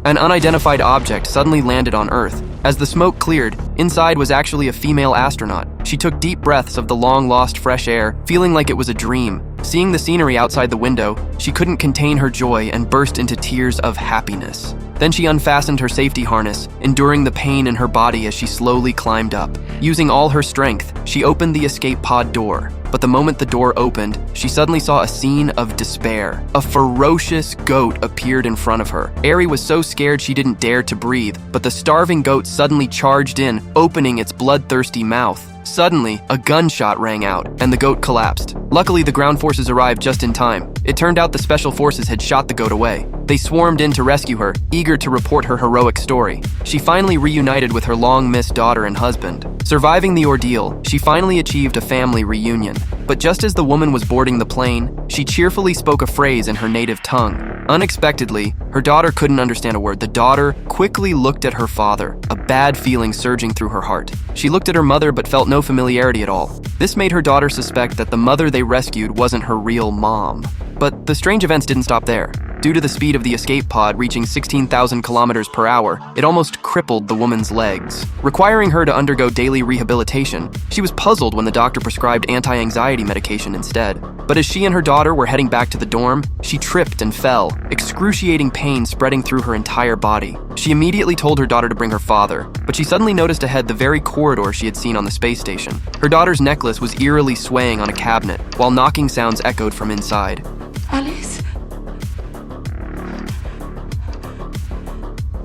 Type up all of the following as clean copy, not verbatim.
An unidentified object suddenly landed on Earth. As the smoke cleared, inside was actually a female astronaut. She took deep breaths of the long-lost fresh air, feeling like it was a dream. Seeing the scenery outside the window, she couldn't contain her joy and burst into tears of happiness. Then she unfastened her safety harness, enduring the pain in her body as she slowly climbed up. Using all her strength, she opened the escape pod door. But the moment the door opened, she suddenly saw a scene of despair. A ferocious goat appeared in front of her. Ari was so scared she didn't dare to breathe, but the starving goat suddenly charged in, opening its bloodthirsty mouth. Suddenly, a gunshot rang out, and the goat collapsed. Luckily, the ground forces arrived just in time. It turned out the special forces had shot the goat away. They swarmed in to rescue her, eager to report her heroic story. She finally reunited with her long-missed daughter and husband. Surviving the ordeal, she finally achieved a family reunion. But just as the woman was boarding the plane, she cheerfully spoke a phrase in her native tongue. Unexpectedly, her daughter couldn't understand a word. The daughter quickly looked at her father, a bad feeling surging through her heart. She looked at her mother but felt no familiarity at all. This made her daughter suspect that the mother they rescued wasn't her real mom. But the strange events didn't stop there. Due to the speed of the escape pod reaching 16,000 kilometers per hour, it almost crippled the woman's legs, requiring her to undergo daily rehabilitation. She was puzzled when the doctor prescribed anti-anxiety medication instead. But as she and her daughter were heading back to the dorm, she tripped and fell, excruciating pain spreading through her entire body. She immediately told her daughter to bring her father, but she suddenly noticed ahead the very corridor she had seen on the space station. Her daughter's necklace was eerily swaying on a cabinet, while knocking sounds echoed from inside. Alice?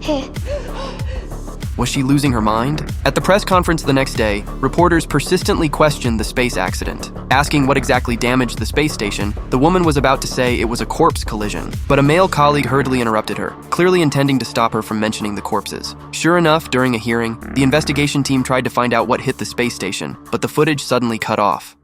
Here. Was she losing her mind? At the press conference the next day, reporters persistently questioned the space accident. Asking what exactly damaged the space station, the woman was about to say it was a corpse collision, but a male colleague hurriedly interrupted her, clearly intending to stop her from mentioning the corpses. Sure enough, during a hearing, the investigation team tried to find out what hit the space station, but the footage suddenly cut off.